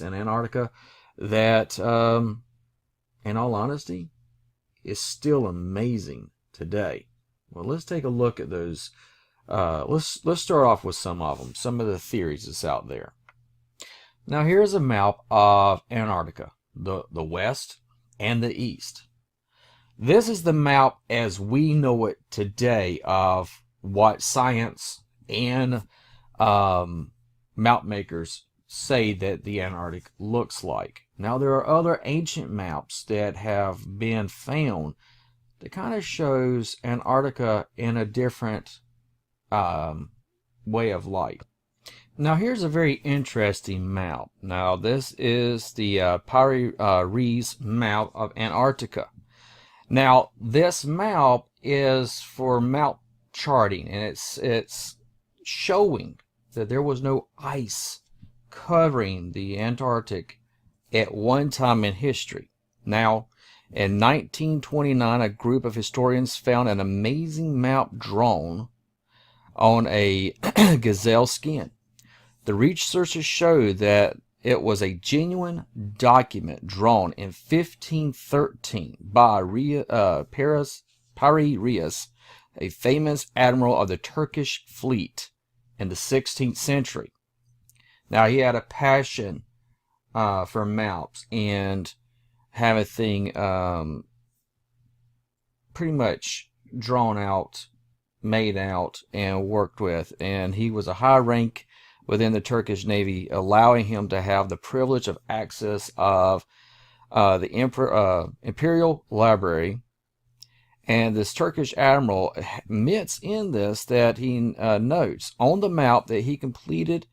in Antarctica that, in all honesty, is still amazing today. Well, let's take a look at those. Let's start off with some of them, some of the theories that's out there. Now, here's a map of Antarctica, the west and the east. This is the map as we know it today of what science and map makers say that the Antarctic looks like. Now, there are other ancient maps that have been found that kind of shows Antarctica in a different way of light. Now, here's a very interesting map. Now, this is the Piri-Reis map of Antarctica. Now, this map is for map charting, and it's showing that there was no ice covering the Antarctic at one time in history. Now, in 1929, a group of historians found an amazing map drawn on a gazelle skin. The researchers showed that it was a genuine document drawn in 1513 by Piri-Reis, a famous admiral of the Turkish fleet in the 16th century. Now, he had a passion for maps and have a thing pretty much drawn out, made out, and worked with. And he was a high rank within the Turkish Navy, allowing him to have the privilege of access of the Imperial Library. And this Turkish admiral admits in this that he notes on the map that he completed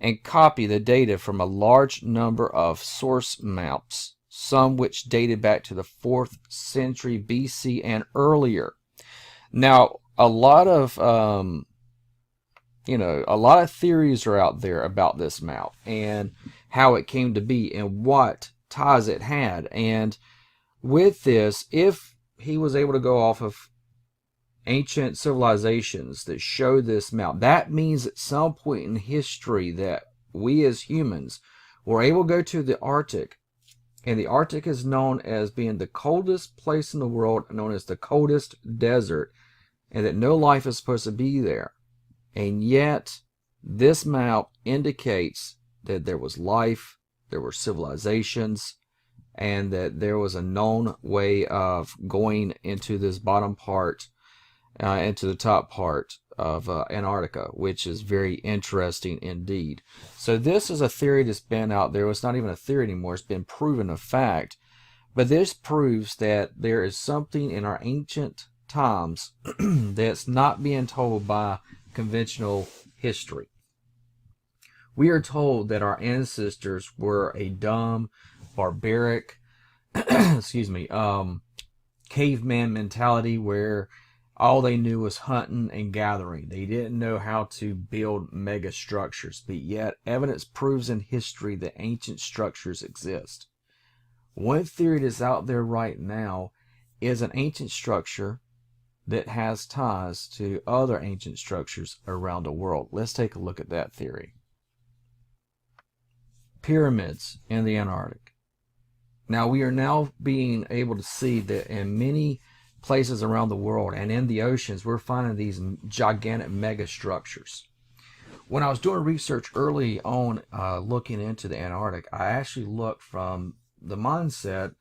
and copied the data from a large number of source maps, some which dated back to the 4th century BC and earlier. Now, a lot of theories are out there about this map and how it came to be and what ties it had. And with this, if he was able to go off of ancient civilizations that show this map, that means at some point in history that we as humans were able to go to the Arctic. And the Arctic is known as being the coldest place in the world, known as the coldest desert, and that no life is supposed to be there. And yet, this map indicates that there was life, there were civilizations, and that there was a known way of going into this bottom part, into the top part of Antarctica, which is very interesting indeed. So this is a theory that's been out there. It's not even a theory anymore. It's been proven a fact. But this proves that there is something in our ancient times that's not being told by conventional history. We are told that our ancestors were a dumb, barbaric, caveman mentality where all they knew was hunting and gathering. They didn't know how to build mega structures, but yet evidence proves in history that ancient structures exist. One theory that's out there right now is an ancient structure that has ties to other ancient structures around the world. Let's take a look at that theory. Pyramids in the Antarctic. Now, we are now being able to see that in many places around the world and in the oceans, we're finding these gigantic mega structures. When I was doing research early on, looking into the Antarctic, I actually looked from the mindset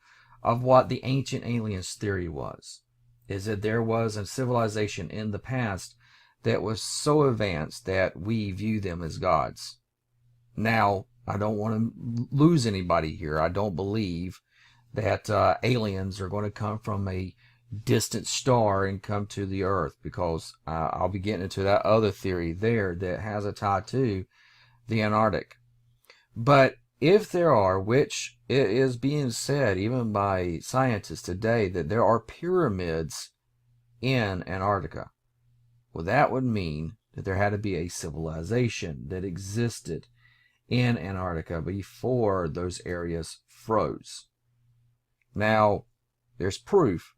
of what the ancient aliens theory was. Is that there was a civilization in the past that was so advanced that we view them as gods. Now, I don't want to lose anybody here. I don't believe that aliens are going to come from a distant star and come to the earth, because I'll be getting into that other theory there that has a tie to the Antarctic. But if there are, which it is being said even by scientists today, that there are pyramids in Antarctica, well, that would mean that there had to be a civilization that existed in Antarctica before those areas froze. Now, there's proof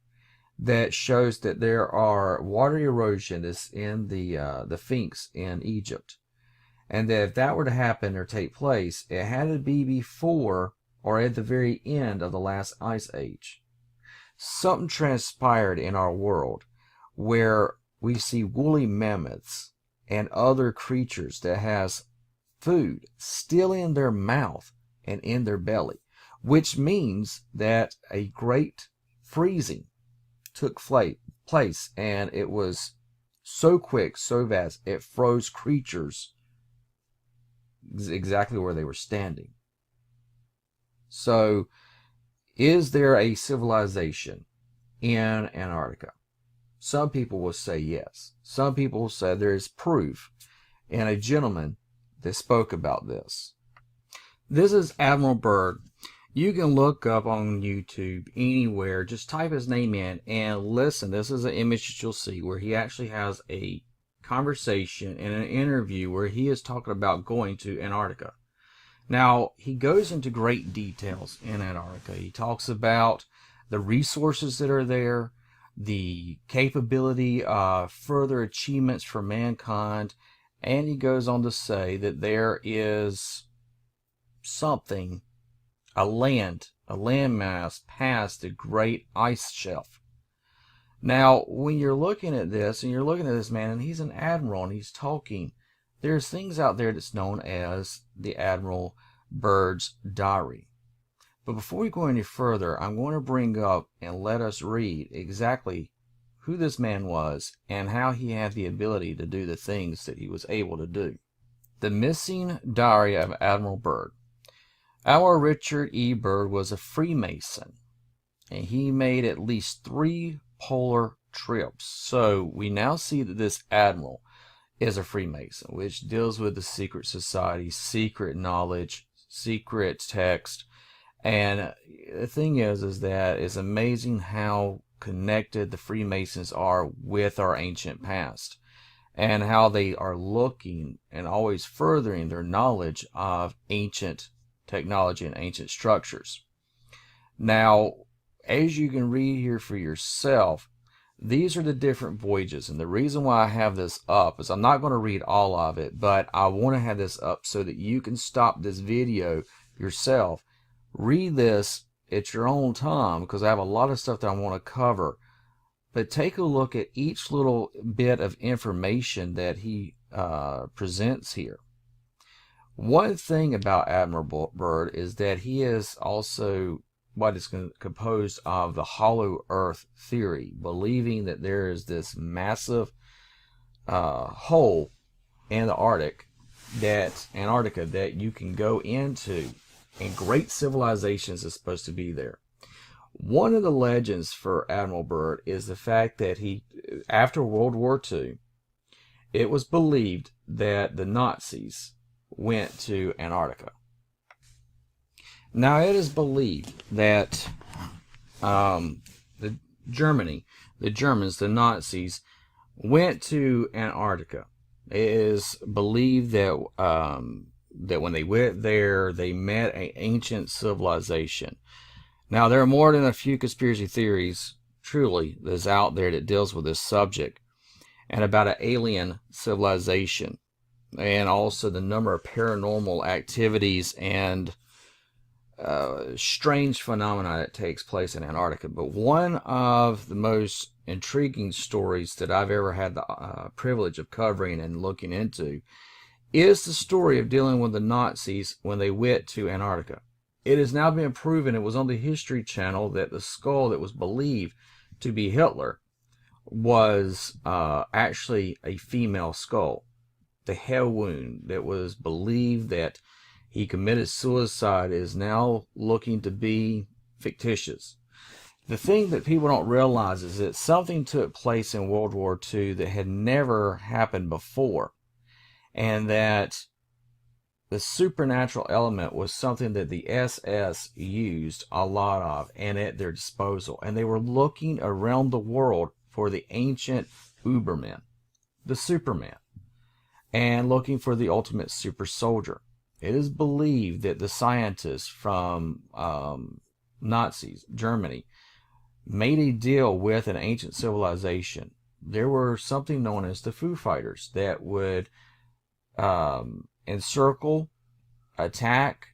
that shows that there are water erosion is in the Sphinx in Egypt, And that if that were to happen or take place, it had to be before or at the very end of the last ice age. Something transpired in our world where we see woolly mammoths and other creatures that has food still in their mouth and in their belly, which means that a great freezing took place, and it was so quick, so vast, it froze creatures exactly where they were standing. So, is there a civilization in Antarctica? Some people will say yes. Some people will say there is proof, and a gentleman that spoke about this. This is Admiral Byrd. You can look up on YouTube anywhere, just type his name in and listen. This is an image that you'll see where he actually has a conversation and an interview where he is talking about going to Antarctica. Now, he goes into great details in Antarctica. He talks about the resources that are there, the capability of further achievements for mankind, and he goes on to say that there is something, a landmass past the great ice shelf. Now, when you're looking at this, and you're looking at this man, and he's an admiral, and he's talking, there's things out there that's known as the Admiral Byrd's Diary. But before we go any further, I'm going to bring up and let us read exactly who this man was and how he had the ability to do the things that he was able to do. The Missing Diary of Admiral Byrd. Our Richard E. Byrd was a Freemason, and he made at least 3 polar trips. So we now see that this admiral is a Freemason, which deals with the secret society, secret knowledge, secret text. And the thing is that it's amazing how connected the Freemasons are with our ancient past, and how they are looking and always furthering their knowledge of ancient technology and ancient structures. Now, as you can read here for yourself, these are the different voyages, and the reason why I have this up is I'm not going to read all of it, but I want to have this up so that you can stop this video yourself, read this at your own time, because I have a lot of stuff that I want to cover. But take a look at each little bit of information that he presents here. One thing about Admiral Byrd is that he is also what is composed of the hollow earth theory, believing that there is this massive hole in the Antarctica that you can go into, and great civilizations is supposed to be there. One of the legends for Admiral Byrd is the fact that after World War II, it was believed that the Nazis went to Antarctica. Now, it is believed that the Germans, the Nazis, went to Antarctica. It is believed that that when they went there, they met an ancient civilization. Now, there are more than a few conspiracy theories, truly, that's out there that deals with this subject, and about an alien civilization, and also the number of paranormal activities and strange phenomena that takes place in Antarctica. But one of the most intriguing stories that I've ever had the privilege of covering and looking into is the story of dealing with the Nazis when they went to Antarctica. It has now been proven, it was on the History Channel, that the skull that was believed to be Hitler was actually a female skull. The head wound that was believed that he committed suicide is now looking to be fictitious. The thing that people don't realize is that something took place in World War II that had never happened before, and that the supernatural element was something that the SS used a lot of and at their disposal. And they were looking around the world for the ancient Ubermen, the Superman, and looking for the ultimate super soldier. It is believed that the scientists from Nazis, Germany, made a deal with an ancient civilization. There were something known as the Foo Fighters that would encircle, attack,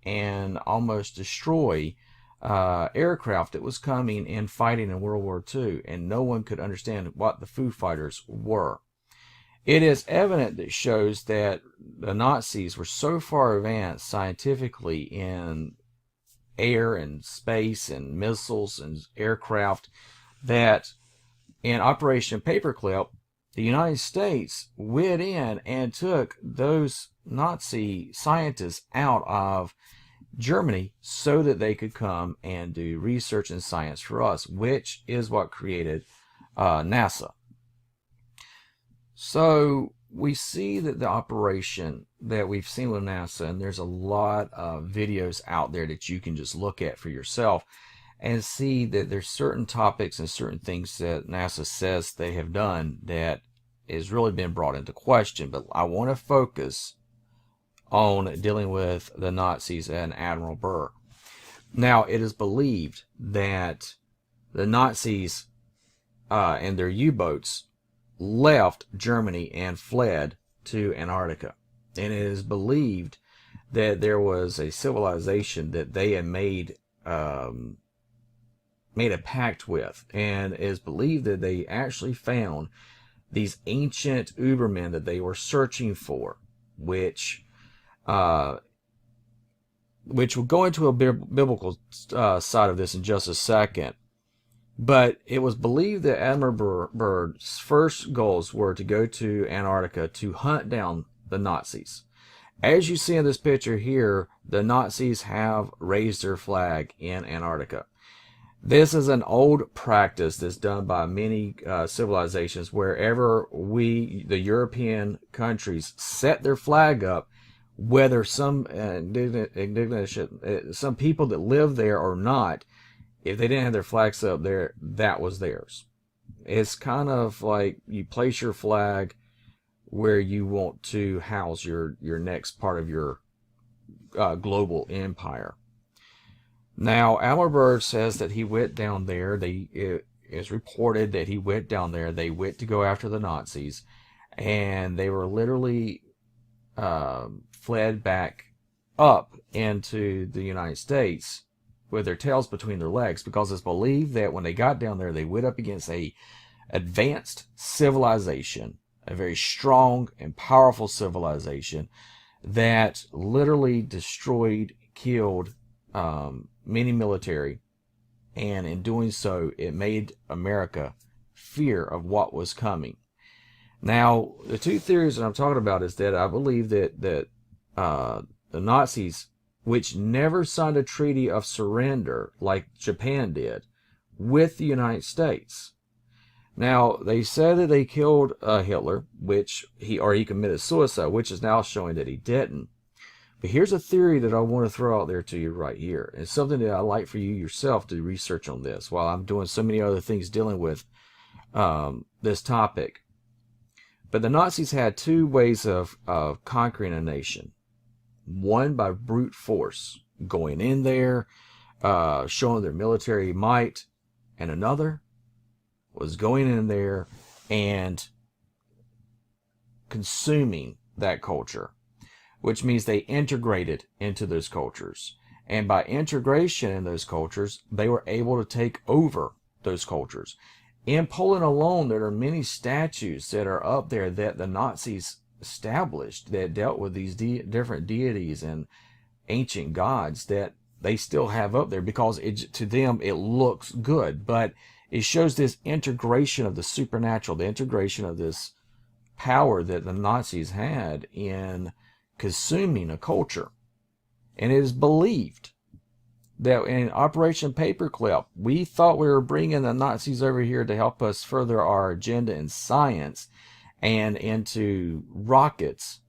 and almost destroy aircraft that was coming and fighting in World War II, and no one could understand what the Foo Fighters were. It is evident that shows that the Nazis were so far advanced scientifically in air and space and missiles and aircraft that in Operation Paperclip, the United States went in and took those Nazi scientists out of Germany so that they could come and do research and science for us, which is what created NASA. So we see that the operation that we've seen with NASA, and there's a lot of videos out there that you can just look at for yourself and see that there's certain topics and certain things that NASA says they have done that has really been brought into question. But I want to focus on dealing with the Nazis and Admiral Burr. Now, it is believed that the Nazis and their U-boats left Germany and fled to Antarctica. And it is believed that there was a civilization that they had made a pact with, and it is believed that they actually found these ancient Ubermen that they were searching for, which we'll go into a biblical side of this in just a second. But it was believed that Admiral Byrd's first goals were to go to Antarctica to hunt down the Nazis. As you see in this picture here, the Nazis have raised their flag in Antarctica. This is an old practice that's done by many civilizations. Wherever the European countries, set their flag up, whether some some people that live there or not, if they didn't have their flags up there, that was theirs. It's kind of like you place your flag where you want to house your next part of your global empire. Now, Admiral Byrd says that he went down there. It is reported that he went down there. They went to go after the Nazis, and they were literally fled back up into the United States with their tails between their legs, because it's believed that when they got down there, they went up against a advanced civilization, a very strong and powerful civilization that literally destroyed, killed many military, and in doing so, it made America fear of what was coming. Now, the two theories that I'm talking about is that I believe that the Nazis, which never signed a treaty of surrender like Japan did with the United States. Now, they said that they killed Hitler, which he committed suicide, which is now showing that he didn't. But here's a theory that I want to throw out there to you right here. It's something that I'd like for you yourself to research on this while I'm doing so many other things dealing with this topic. But the Nazis had two ways of conquering a nation. One by brute force, going in there, showing their military might, and another was going in there and consuming that culture, which means they integrated into those cultures. And by integration in those cultures, they were able to take over those cultures. In Poland alone, there are many statues that are up there that the Nazis established that dealt with these different deities and ancient gods that they still have up there, because to them it looks good, but it shows this integration of the supernatural, the integration of this power that the Nazis had in consuming a culture. And it is believed that in Operation Paperclip, we thought we were bringing the Nazis over here to help us further our agenda in science and into rockets.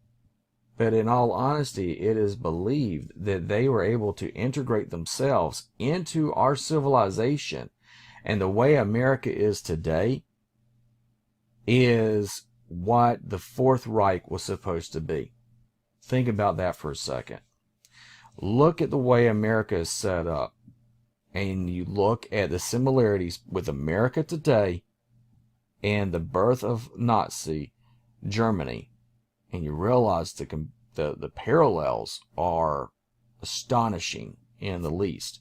But in all honesty, it is believed that they were able to integrate themselves into our civilization. And the way America is today is what the Fourth Reich was supposed to be. Think about that for a second. Look at the way America is set up, and you look at the similarities with America today and the birth of Nazi Germany, and you realize the the parallels are astonishing in the least.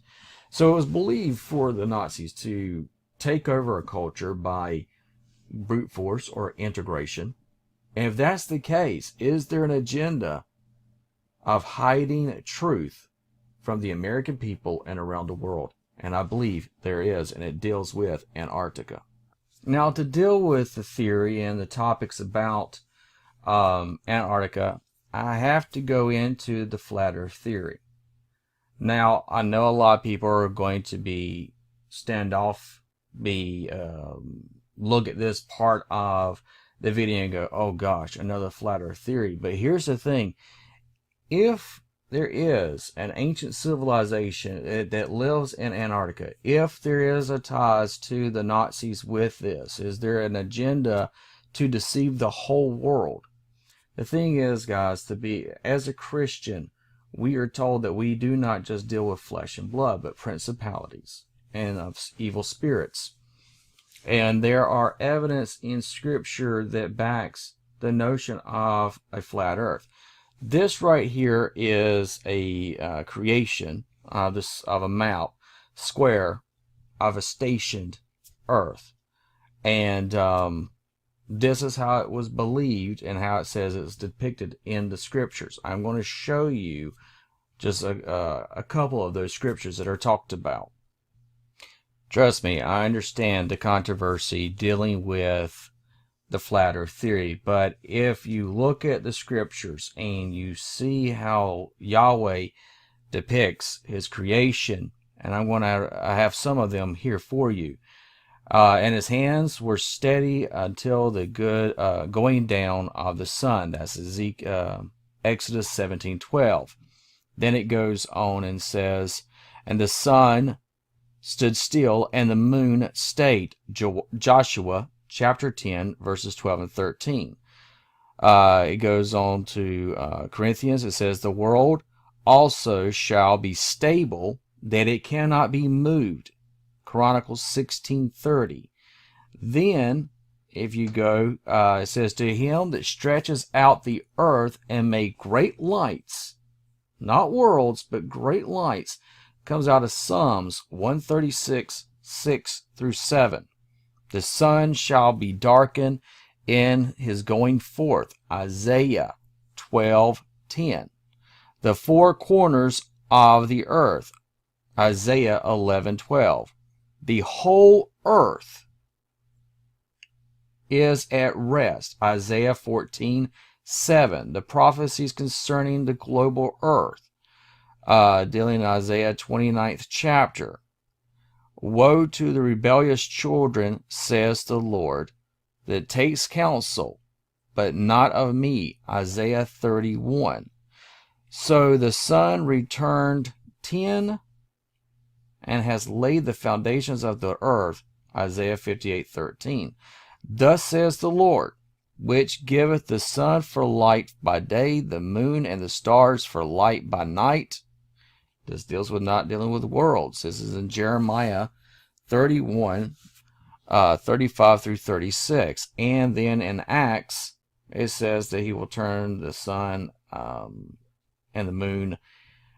So it was believed for the Nazis to take over a culture by brute force or integration. And if that's the case, is there an agenda of hiding truth from the American people and around the world? And I believe there is, and it deals with Antarctica. Now, to deal with the theory and the topics about Antarctica, I have to go into the flat earth theory. Now, I know a lot of people are going to be look at this part of the video and go, oh gosh, another flat earth theory. But here's the thing. If there is an ancient civilization that lives in Antarctica, if there is a ties to the Nazis with this, is there an agenda to deceive the whole world? The thing is, guys, as a Christian, we are told that we do not just deal with flesh and blood, but principalities and of evil spirits. And there are evidence in Scripture that backs the notion of a flat earth. This right here is a creation of a map square of a stationed earth. And this is how it was believed and how it says it's depicted in the Scriptures. I'm going to show you just a couple of those Scriptures that are talked about. Trust me, I understand the controversy dealing with the flat earth theory, but if you look at the Scriptures and you see how Yahweh depicts his creation, and I have some of them here for you, and his hands were steady until the good going down of the sun. That's Exodus 17:12. Then it goes on and says, and the sun stood still, and the moon stayed. Joshua chapter 10, verses 12 and 13. It goes on to Corinthians. It says, the world also shall be stable, that it cannot be moved. Chronicles 16:30. Then, if you go, it says, to him that stretches out the earth and made great lights, not worlds, but great lights, comes out of Psalms 136:6-7. The sun shall be darkened in his going forth. Isaiah 12:10. The four corners of the earth. Isaiah 11:12. The whole earth is at rest. Isaiah 14:7. The prophecies concerning the global earth. Dealing in Isaiah 29th chapter. Woe to the rebellious children, says the Lord, that takes counsel, but not of me. Isaiah 31. So the sun returned 10 and has laid the foundations of the earth. Isaiah 58:13. Thus says the Lord, which giveth the sun for light by day, the moon and the stars for light by night. This deals with not dealing with worlds. This is in Jeremiah 31, 35-36. And then in Acts, it says that he will turn the sun and the moon.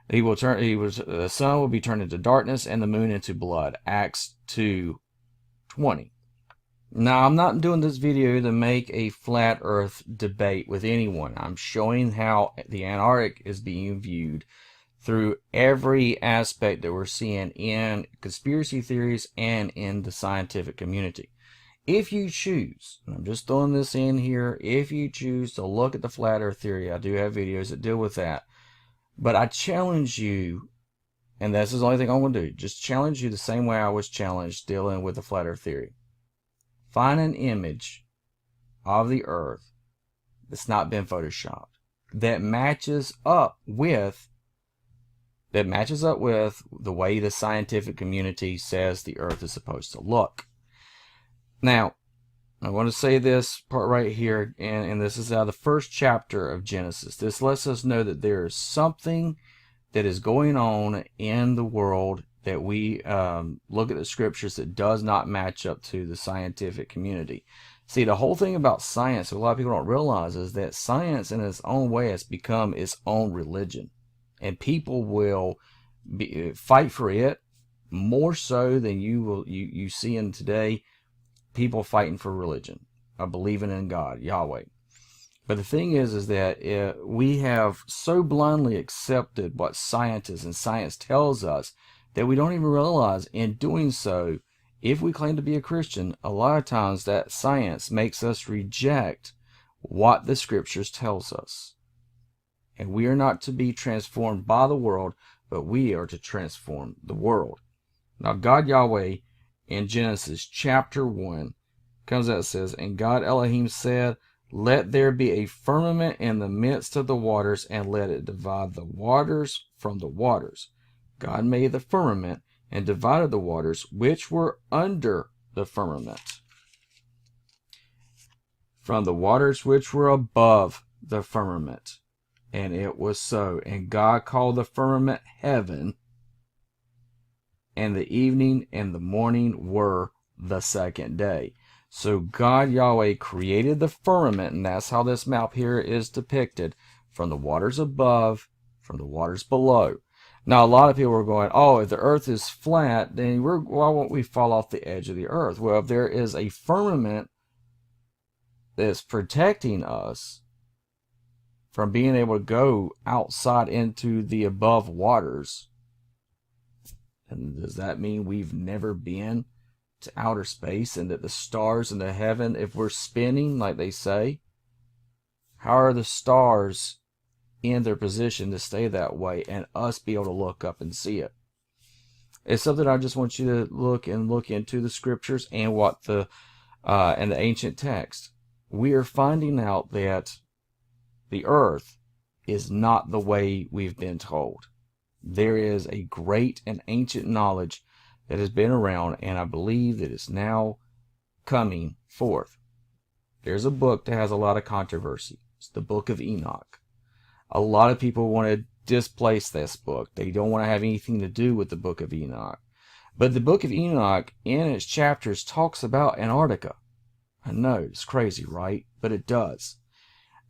The sun will be turned into darkness and the moon into blood. Acts 2:20. Now, I'm not doing this video to make a flat earth debate with anyone. I'm showing how the Antarctic is being viewed through every aspect that we're seeing in conspiracy theories and in the scientific community. If you choose, and I'm just throwing this in here, if you choose to look at the flat earth theory, I do have videos that deal with that. But I challenge you, and this is the only thing I'm going to do, just challenge you the same way I was challenged dealing with the flat earth theory. Find an image of the earth that's not been photoshopped, that matches up with the way the scientific community says the earth is supposed to look. Now, I want to say this part right here, and this is out of the first chapter of Genesis. This lets us know that there is something that is going on in the world that we look at the Scriptures that does not match up to the scientific community. See, the whole thing about science, what a lot of people don't realize, is that science in its own way has become its own religion. And people will fight for it more so than you see in today people fighting for religion, believing in God, Yahweh. But the thing is that we have so blindly accepted what scientists and science tells us that we don't even realize in doing so, if we claim to be a Christian, a lot of times that science makes us reject what the scriptures tells us. And we are not to be transformed by the world, but we are to transform the world. Now, God Yahweh in Genesis chapter 1 comes out and says, "And God Elohim said, Let there be a firmament in the midst of the waters, and let it divide the waters from the waters. God made the firmament and divided the waters which were under the firmament from the waters which were above the firmament. And it was so. And God called the firmament heaven, and the evening and the morning were the second day." So God Yahweh created the firmament, and that's how this map here is depicted, from the waters above, from the waters below. Now, a lot of people are going, oh, if the earth is flat, then why won't we fall off the edge of the earth? Well, if there is a firmament that's protecting us from being able to go outside into the above waters, and does that mean we've never been to outer space, and that the stars in the heaven, if we're spinning like they say, how are the stars in their position to stay that way and us be able to look up and see it? It's something I just want you to look into the scriptures and what the ancient text. We are finding out that the earth is not the way we've been told. There is a great and ancient knowledge that has been around, and I believe that it's now coming forth. There's a book that has a lot of controversy. It's the Book of Enoch. A lot of people want to displace this book. They don't want to have anything to do with the Book of Enoch. But the Book of Enoch, in its chapters, talks about Antarctica. I know, it's crazy, right? But it does.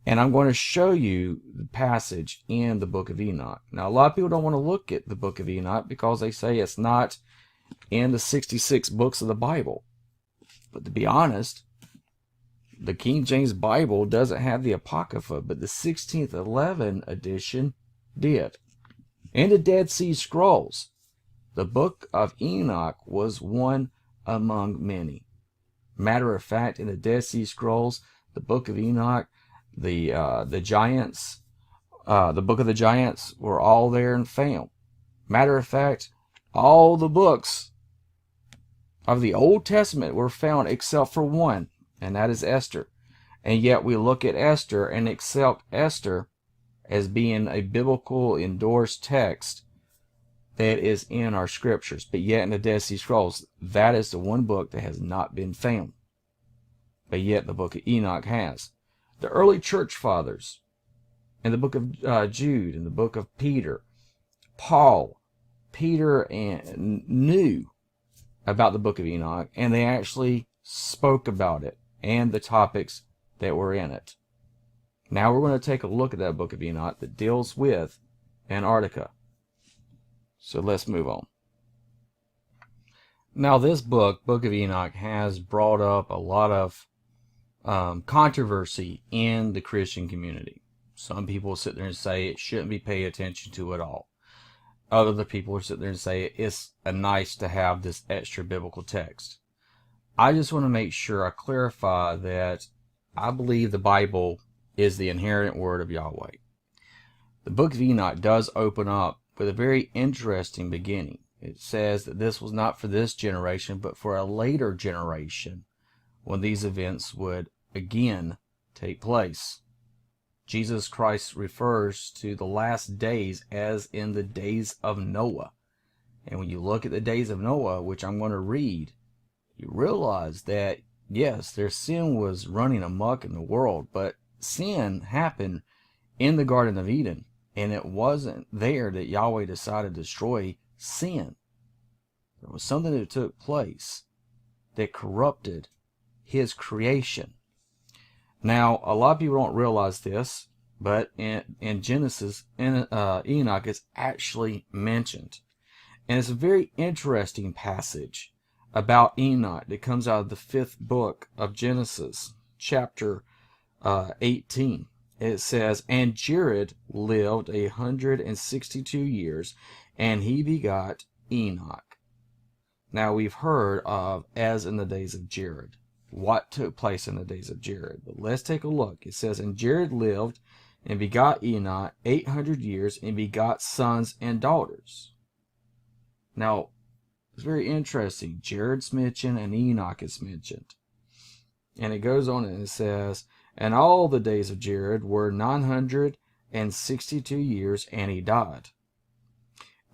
And I'm going to show you the passage in the Book of Enoch. Now, a lot of people don't want to look at the Book of Enoch because they say it's not in the 66 books of the Bible. But to be honest, the King James Bible doesn't have the Apocrypha, but the 1611 edition did. In the Dead Sea Scrolls, the Book of Enoch was one among many. Matter of fact, in the Dead Sea Scrolls, the Book of Enoch, the giants, the Book of the Giants were all there and found. Matter of fact, all the books of the Old Testament were found except for one, and that is Esther. And yet we look at Esther and accept Esther as being a biblical endorsed text that is in our scriptures. But yet in the Dead Sea Scrolls, that is the one book that has not been found. But yet the Book of Enoch has. The early church fathers, in the book of Jude, in the book of Peter, Paul, Peter knew about the Book of Enoch, and they actually spoke about it and the topics that were in it. Now we're going to take a look at that Book of Enoch that deals with Antarctica. So let's move on. Now this book, Book of Enoch, has brought up a lot of controversy in the Christian community. Some people sit there and say it shouldn't be paid attention to at all. Other people will sit there and say it's nice to have this extra biblical text. I just want to make sure I clarify that I believe the Bible is the inherent word of Yahweh. The Book of Enoch does open up with a very interesting beginning. It says that this was not for this generation, but for a later generation when these events would again take place. Jesus Christ refers to the last days as in the days of Noah. And when you look at the days of Noah, which I'm going to read, you realize that, yes, their sin was running amok in the world, but sin happened in the Garden of Eden, and it wasn't there that Yahweh decided to destroy sin. There was something that took place that corrupted his creation. Now, a lot of people don't realize this, but in Genesis, Enoch is actually mentioned. And it's a very interesting passage about Enoch that comes out of the 5th book of Genesis, chapter 18. It says, "And Jared lived 162 years, and he begot Enoch." Now we've heard of as in the days of Jared. What took place in the days of Jared? But let's take a look. It says, "And Jared lived and begot Enoch 800 years, and begot sons and daughters." Now, it's very interesting. Jared's mentioned and Enoch is mentioned. And it goes on and it says, "And all the days of Jared were 962 years, and he died.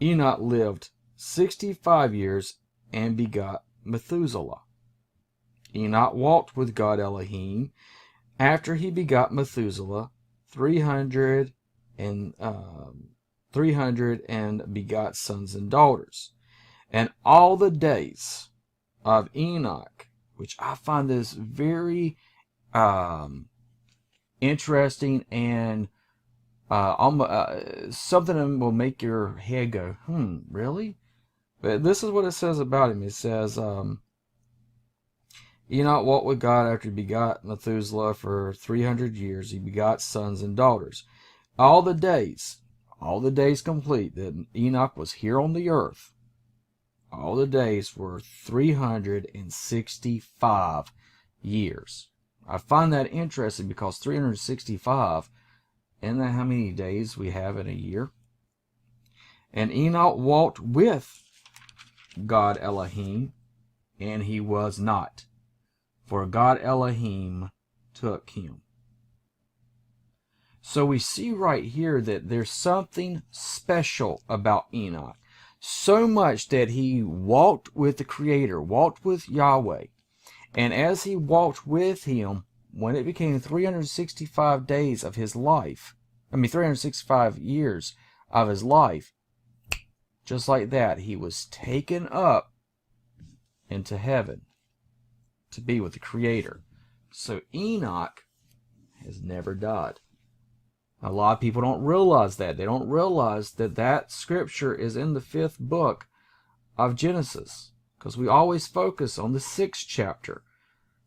Enoch lived 65 years and begot Methuselah. Enoch walked with God Elohim after he begot Methuselah 300 and begot sons and daughters. And all the days of Enoch," which I find this very interesting and something that will make your head go, really? But this is what it says about him. It says, "Enoch walked with God after he begot Methuselah for 300 years. He begot sons and daughters." All the days complete that Enoch was here on the earth, all the days were 365 years. I find that interesting because 365, isn't that how many days we have in a year? "And Enoch walked with God Elohim, and he was not, for God Elohim took him." So we see right here that there's something special about Enoch. So much that he walked with the Creator, walked with Yahweh. And as he walked with him, when it became 365 days of his life, 365 years of his life, just like that, he was taken up into heaven to be with the Creator. So Enoch has never died. A lot of people don't realize that. They don't realize that that scripture is in the 5th book of Genesis, because we always focus on the 6th chapter,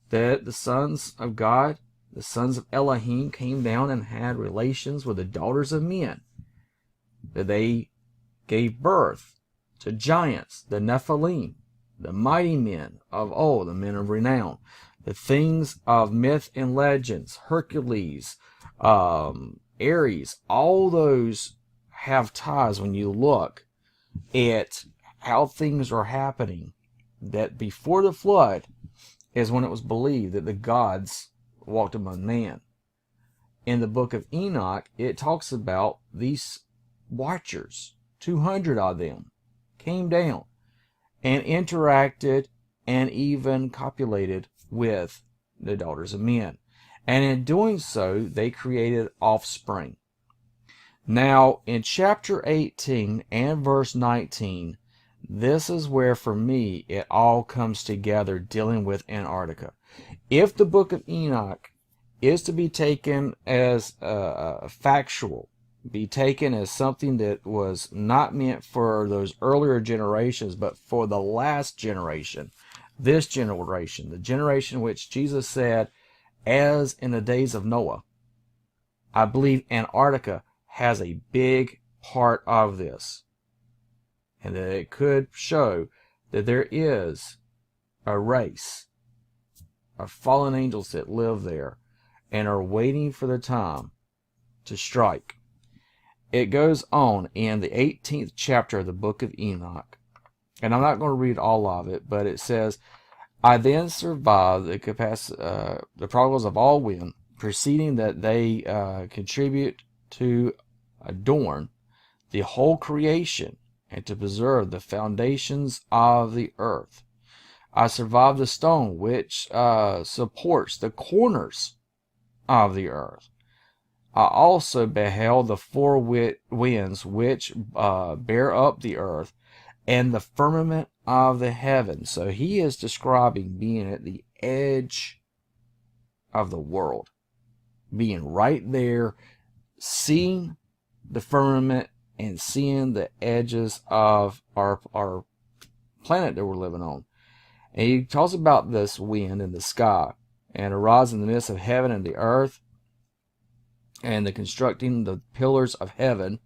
that the sons of God, the sons of Elohim, came down and had relations with the daughters of men, that they gave birth to giants, the Nephilim, the mighty men of old, the men of renown, the things of myth and legends, Hercules, Ares, all those have ties when you look at how things are happening. That before the flood is when it was believed that the gods walked among man. In the book of Enoch, it talks about these watchers, 200 of them, came down and interacted and even copulated with the daughters of men. And in doing so, they created offspring. Now, in chapter 18 and verse 19, this is where, for me, it all comes together dealing with Antarctica. If the book of Enoch is to be taken as factual, be taken as something that was not meant for those earlier generations, but for the last generation, this generation, the generation which Jesus said, as in the days of Noah, I believe Antarctica has a big part of this. And that it could show that there is a race of fallen angels that live there and are waiting for the time to strike. It goes on in the 18th chapter of the book of Enoch. And I'm not going to read all of it, but it says, "I then survived the progress of all men, perceiving that they contribute to adorn the whole creation and to preserve the foundations of the earth. I survived the stone which supports the corners of the earth. I also beheld the four winds which bear up the earth, and the firmament of the heavens." So he is describing being at the edge of the world, being right there, seeing the firmament and seeing the edges of our planet that we're living on. And he talks about this wind in the sky, and arise in the midst of heaven and the earth, and the constructing the pillars of heaven.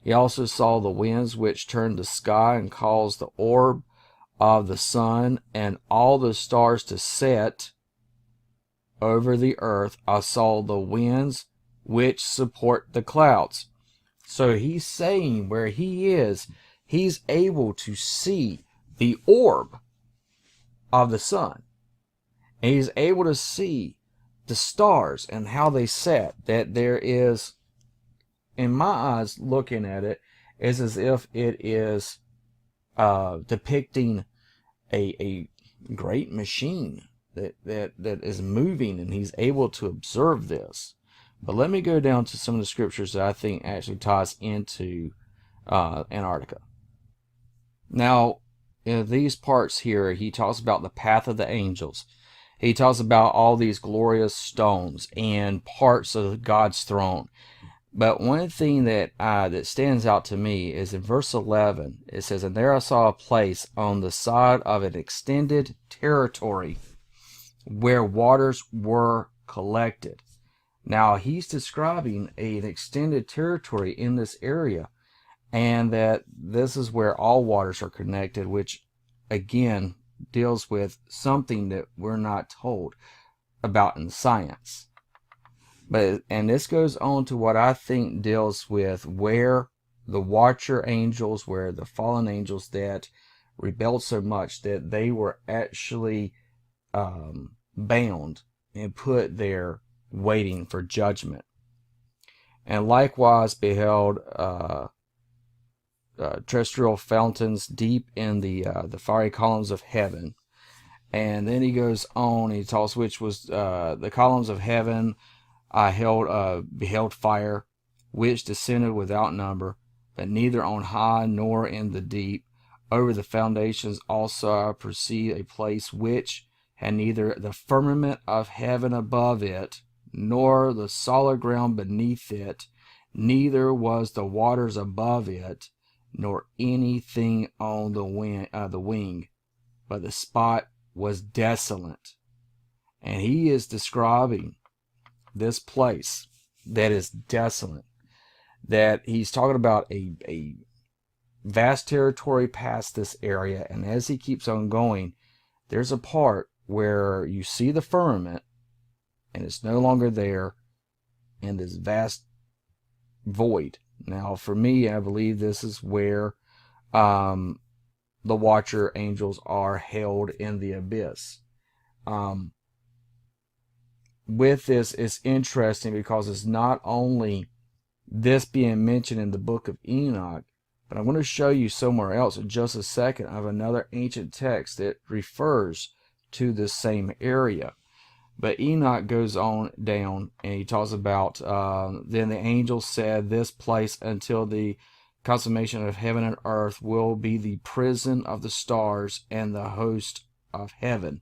He also saw the winds which turned the sky and caused the orb of the sun and all the stars to set over the earth. I saw the winds which support the clouds. So he's saying where he is, he's able to see the orb of the sun. And he's able to see the stars and how they set. That there is, in my eyes, looking at it, is as if it is depicting a great machine that is moving, and he's able to observe this. But let me go down to some of the scriptures that I think actually ties into Antarctica. Now, in these parts here, he talks about the path of the angels. He talks about all these glorious stones and parts of God's throne. But one thing that stands out to me is in verse 11. It says, "And there I saw a place on the side of an extended territory where waters were collected." Now, he's describing an extended territory in this area, and that this is where all waters are connected, which, again, deals with something that we're not told about in science. And this goes on to what I think deals with where the watcher angels, where the fallen angels that rebelled so much that they were actually bound and put there waiting for judgment. And likewise beheld terrestrial fountains deep in the fiery columns of heaven. And then he goes on, he tells which was the columns of heaven. I beheld fire, which descended without number, but neither on high nor in the deep. Over the foundations also I perceived a place which had neither the firmament of heaven above it, nor the solid ground beneath it, neither was the waters above it, nor anything on the wing, but the spot was desolate. And he is describing this place that is desolate, that he's talking about a vast territory past this area. And as he keeps on going, there's a part where you see the firmament and it's no longer there in this vast void. Now, for me, I believe this is where the watcher angels are held in the abyss. With this, it's interesting because it's not only this being mentioned in the book of Enoch, but I'm going to show you somewhere else in just a second of another ancient text that refers to this same area. But Enoch goes on down and he talks about, then the angel said, "This place until the consummation of heaven and earth will be the prison of the stars and the host of heaven."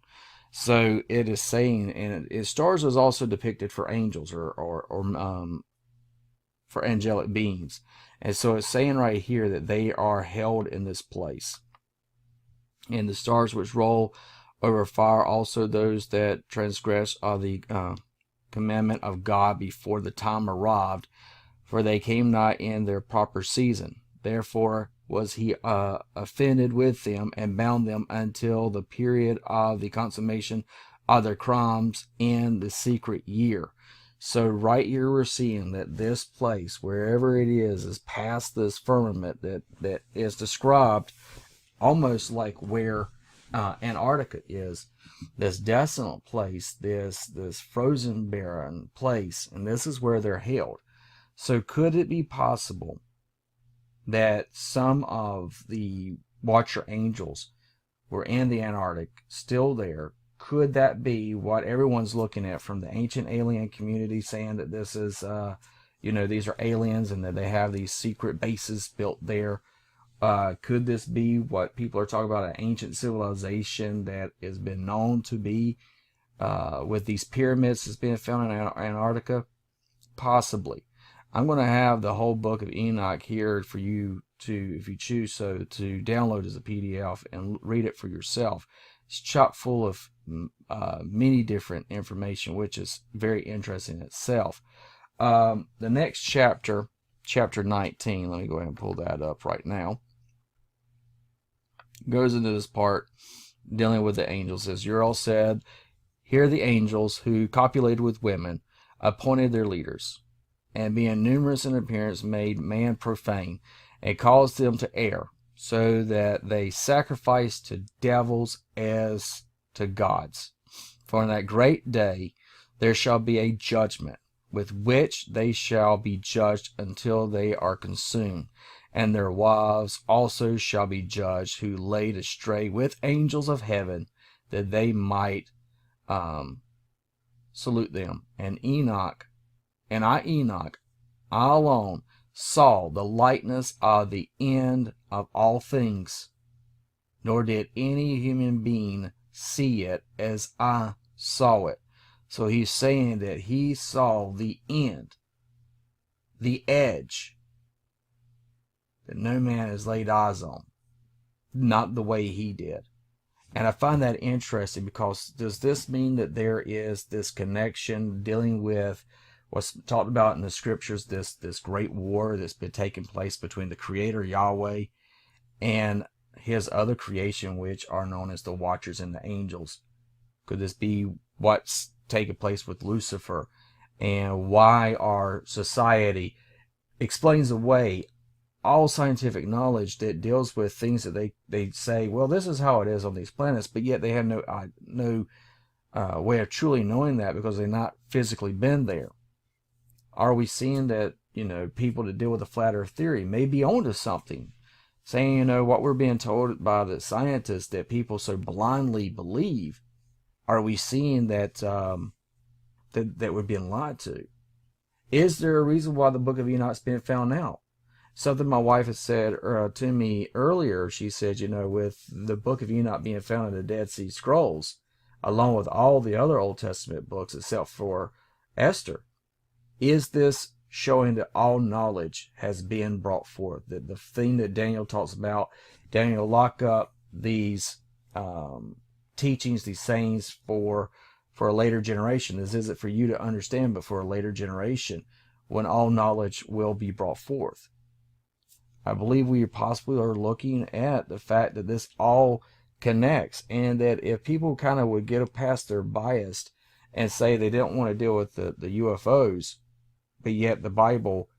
So it is saying, and stars is also depicted for angels or for angelic beings. And so it's saying right here that they are held in this place. And the stars which roll over fire, also those that transgress are the commandment of God before the time arrived, for they came not in their proper season. Therefore was he offended with them and bound them until the period of the consummation of their crimes in the secret year. So right here we're seeing that this place, wherever it is past this firmament that is described almost like where Antarctica is, this desolate place, this frozen barren place, and this is where they're held. So could it be possible that some of the watcher angels were in the Antarctic, still there? Could that be what everyone's looking at from the ancient alien community, saying that this is, these are aliens and that they have these secret bases built there? Could this be what people are talking about, an ancient civilization that has been known to be with these pyramids that's being found in Antarctica? Possibly. I'm going to have the whole book of Enoch here for you to, if you choose so, to download as a PDF and read it for yourself. It's chock full of many different information, which is very interesting in itself. The next chapter, chapter 19, let me go ahead and pull that up right now, goes into this part dealing with the angels. As Uriel said, here the angels who copulated with women appointed their leaders, and being numerous in appearance made man profane, and caused them to err, so that they sacrificed to devils as to gods. For in that great day there shall be a judgment, with which they shall be judged until they are consumed. And their wives also shall be judged, who laid astray with angels of heaven, that they might salute them. And Enoch, I alone, saw the likeness of the end of all things, nor did any human being see it as I saw it. So he's saying that he saw the end, the edge, that no man has laid eyes on, not the way he did. And I find that interesting, because does this mean that there is this connection dealing with what's talked about in the scriptures, this great war that's been taking place between the Creator Yahweh and his other creation, which are known as the Watchers and the angels? Could this be what's taking place with Lucifer, and why our society explains away all scientific knowledge that deals with things that they say, well, this is how it is on these planets, but yet they have no way of truly knowing that, because they've not physically been there? Are we seeing that, people that deal with the flat earth theory may be onto something, saying, what we're being told by the scientists that people so blindly believe? Are we seeing that that we're being lied to? Is there a reason why the book of Enoch's been found out? Something my wife has said to me earlier. She said, with the book of Enoch being found in the Dead Sea Scrolls, along with all the other Old Testament books except for Esther, is this showing that all knowledge has been brought forth? That the thing that Daniel talks about, Daniel, lock up these teachings, these sayings for a later generation. This isn't for you to understand, but for a later generation, when all knowledge will be brought forth. I believe we possibly are looking at the fact that this all connects, and that if people kind of would get past their bias and say they don't want to deal with the UFOs, but yet the Bible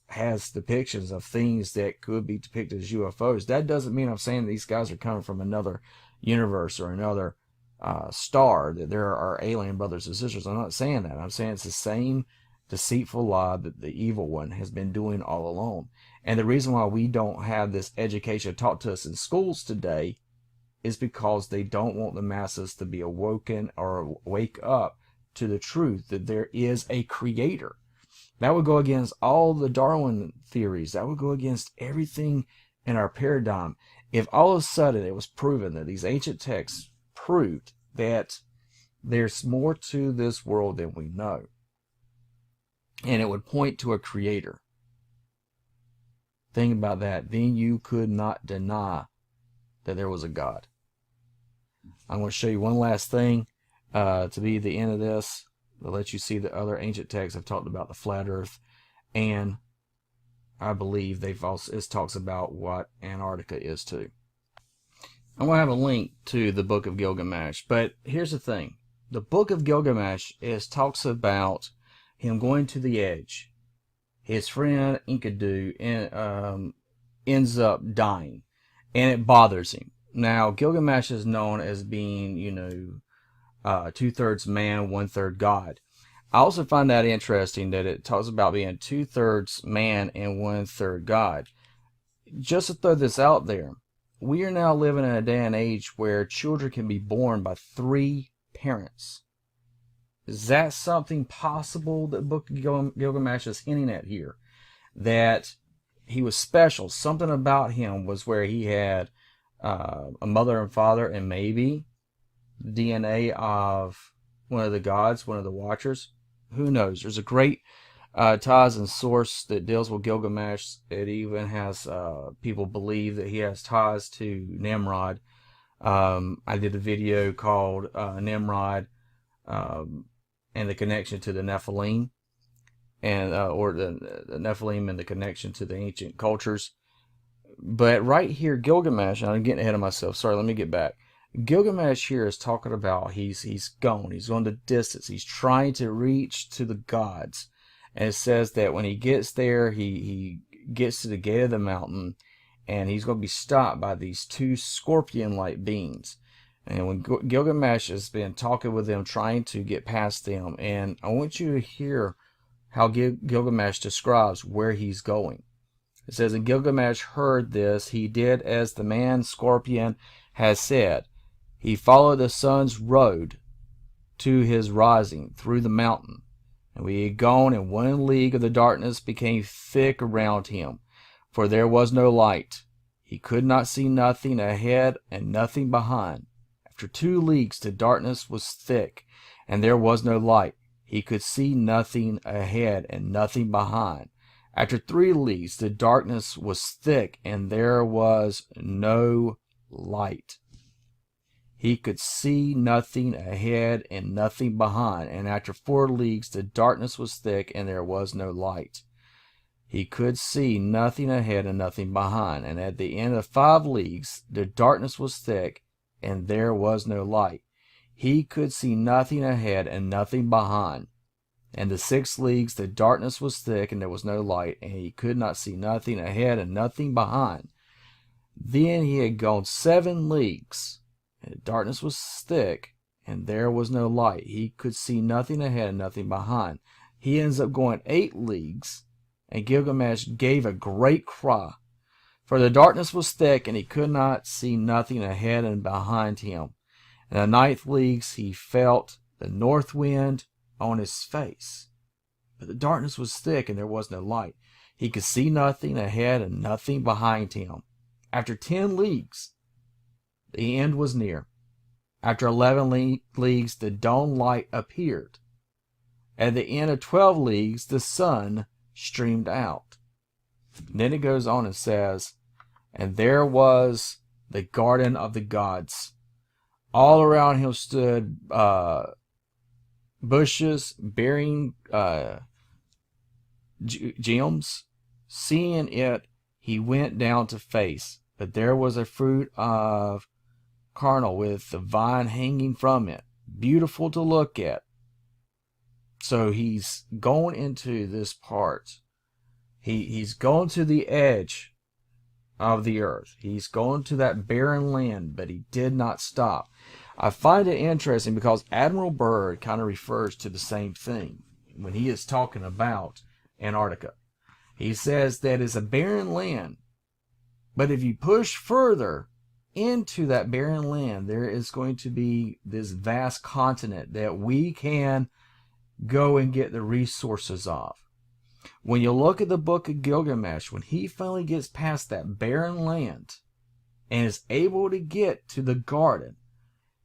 has depictions of things that could be depicted as UFOs, that doesn't mean I'm saying these guys are coming from another universe or another star, that there are alien brothers and sisters. I'm not saying that. I'm saying it's the same deceitful lie that the evil one has been doing all along. And the reason why we don't have this education taught to us in schools today is because they don't want the masses to be awoken or wake up to the truth that there is a creator. That would go against all the Darwin theories. That would go against everything in our paradigm. If all of a sudden it was proven that these ancient texts proved that there's more to this world than we know, and it would point to a creator, think about that, then you could not deny that there was a God. I'm going to show you one last thing to be the end of this. I'll let you see the other ancient texts have talked about the flat earth, and I believe it talks about what Antarctica is too. I'm going to have a link to the Book of Gilgamesh, but here's the thing. The Book of Gilgamesh talks about him going to the edge. His friend Enkidu ends up dying, and it bothers him. Now, Gilgamesh is known as being, 2/3 man, 1/3 God. I also find that interesting that it talks about being 2/3 man and 1/3 God. Just to throw this out there, we are now living in a day and age where children can be born by 3 parents. Is that something possible that Book of Gilgamesh is hinting at here? That he was special. Something about him was where he had a mother and father, and maybe DNA of one of the gods, one of the watchers. Who knows? There's a great ties and source that deals with Gilgamesh. It even has people believe that he has ties to Nimrod. I did a video called Nimrod and the connection to the Nephilim, and or the Nephilim and the connection to the ancient cultures. But right here, Gilgamesh, and I'm getting ahead of myself. Sorry, let me get back. Gilgamesh here is talking about he's gone the distance. He's trying to reach to the gods. And it says that when he gets there, he gets to the gate of the mountain, and he's going to be stopped by these two scorpion-like beings. And when Gilgamesh has been talking with them, trying to get past them, and I want you to hear how Gilgamesh describes where he's going. It says, and Gilgamesh heard this, he did as the man scorpion has said. He followed the sun's road to his rising through the mountain. And when he had gone, and 1 league of the darkness became thick around him, for there was no light. He could not see nothing ahead and nothing behind. After 2 leagues the darkness was thick, and there was no light. He could see nothing ahead and nothing behind. After 3 leagues the darkness was thick, and there was no light. He could see nothing ahead and nothing behind. And after 4 leagues the darkness was thick, and there was no light. He could see nothing ahead and nothing behind. And at the end of 5 leagues the darkness was thick, and there was no light. He could see nothing ahead and nothing behind. And the 6 leagues the darkness was thick, and there was no light, and he could not see nothing ahead and nothing behind. Then he had gone 7 leagues, and the darkness was thick, and there was no light. He could see nothing ahead and nothing behind. He ends up going 8 leagues, and Gilgamesh gave a great cry, for the darkness was thick, and he could not see nothing ahead and behind him. In the 9th leagues he felt the north wind on his face, but the darkness was thick, and there was no light. He could see nothing ahead and nothing behind him. After 10 leagues the end was near. After 11 leagues the dawn light appeared. At the end of 12 leagues the sun streamed out. And then it goes on and says, and there was the garden of the gods. All around him stood bushes bearing gems. Seeing it, he went down to face, but there was a fruit of carnel with the vine hanging from it, beautiful to look at. So he's going into this part. He's going to the edge of the earth. He's going to that barren land, but he did not stop. I find it interesting because Admiral Byrd kind of refers to the same thing when he is talking about Antarctica. He says that it's a barren land, but if you push further into that barren land, there is going to be this vast continent that we can go and get the resources of. When you look at the book of Gilgamesh, when he finally gets past that barren land and is able to get to the garden,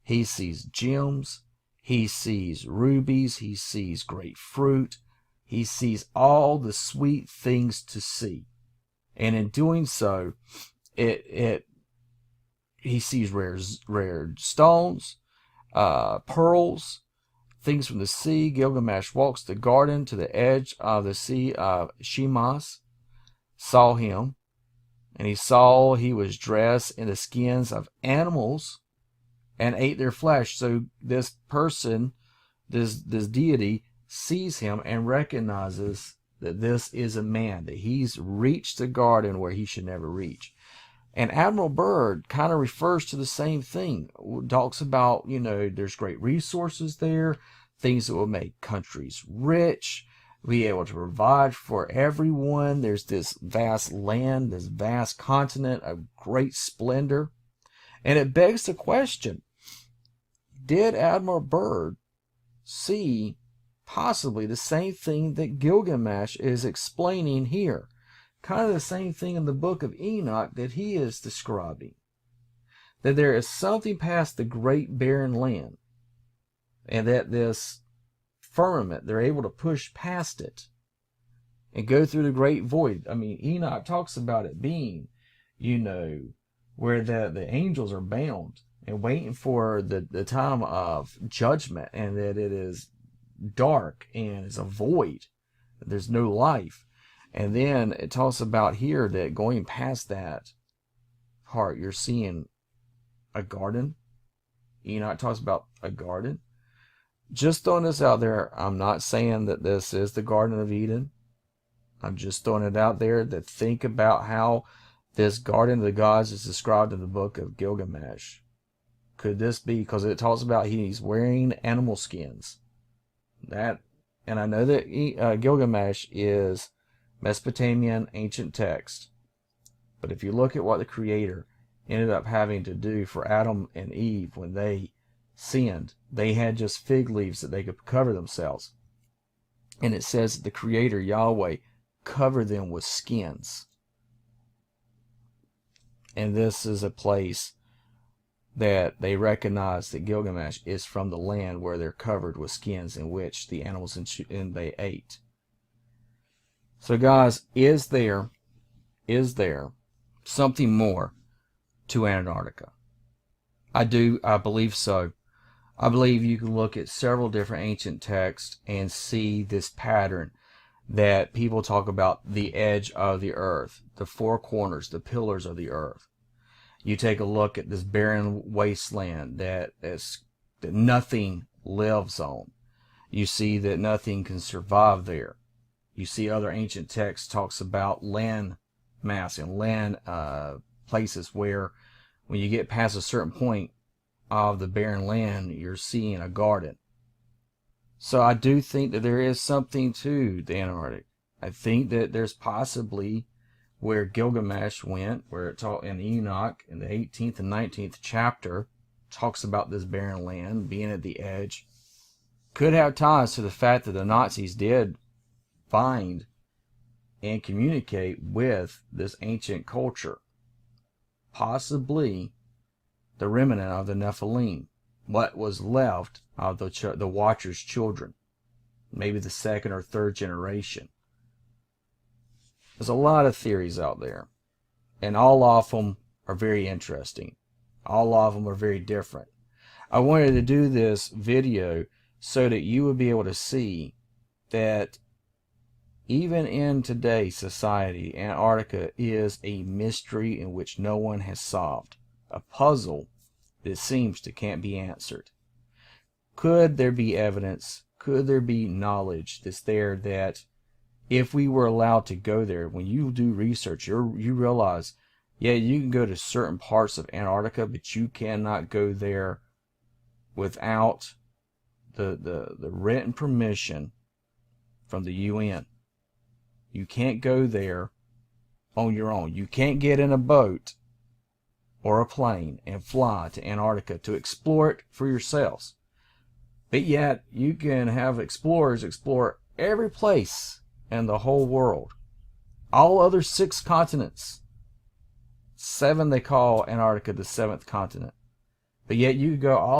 he sees gems, he sees rubies, he sees great fruit, he sees all the sweet things to see. And in doing so, he sees rare stones, pearls, things from the sea. Gilgamesh walks the garden to the edge of the sea of Shimas, saw him, and he saw he was dressed in the skins of animals and ate their flesh. So this person, this deity, sees him and recognizes that this is a man, that he's reached the garden where he should never reach. And Admiral Byrd kind of refers to the same thing. Talks about, there's great resources there, things that will make countries rich, be able to provide for everyone. There's this vast land, this vast continent of great splendor. And it begs the question, did Admiral Byrd see possibly the same thing that Gilgamesh is explaining here? Kind of the same thing in the book of Enoch that he is describing. That there is something past the great barren land. and that this firmament, they're able to push past it and go through the great void. I mean, Enoch talks about it being, where the angels are bound and waiting for the time of judgment, and that it is dark and it's a void. There's no life. And then it talks about here that going past that part, you're seeing a garden. Enoch talks about a garden. Just throwing this out there, I'm not saying that this is the Garden of Eden. I'm just throwing it out there to think about how this Garden of the Gods is described in the book of Gilgamesh. Could this be, because it talks about he's wearing animal skins. And I know that Gilgamesh is Mesopotamian ancient text. But if you look at what the Creator ended up having to do for Adam and Eve when they sinned, they had just fig leaves that they could cover themselves. And it says that the Creator, Yahweh, covered them with skins. And this is a place that they recognize that Gilgamesh is from the land where they're covered with skins in which the animals and they ate. So guys, is there something more to Antarctica? I believe so. I believe you can look at several different ancient texts and see this pattern that people talk about: the edge of the earth, the four corners, the pillars of the earth. You take a look at this barren wasteland that nothing lives on. You see that nothing can survive there. You see other ancient texts talks about land mass and land places where when you get past a certain point of the barren land, you're seeing a garden. So I do think that there is something to the Antarctic. I think that there's possibly where Gilgamesh went, where it taught in Enoch in the 18th and 19th chapter, talks about this barren land being at the edge, could have ties to the fact that the Nazis did find and communicate with this ancient culture, possibly the remnant of the Nephilim, what was left of the Watcher's children, maybe the second or third generation. There's a lot of theories out there, and all of them are very interesting. All of them are very different. I wanted to do this video so that you would be able to see that even in today's society, Antarctica is a mystery in which no one has solved, a puzzle that seems to can't be answered. Could there be evidence? Could there be knowledge that's there that if we were allowed to go there, when you do research, you realize, yeah, you can go to certain parts of Antarctica, but you cannot go there without the written permission from the UN. You can't go there on your own. You can't get in a boat or a plane and fly to Antarctica to explore it for yourselves. But yet, you can have explorers explore every place in the whole world. All other 6 continents. 7, they call Antarctica the 7th continent. But yet you go all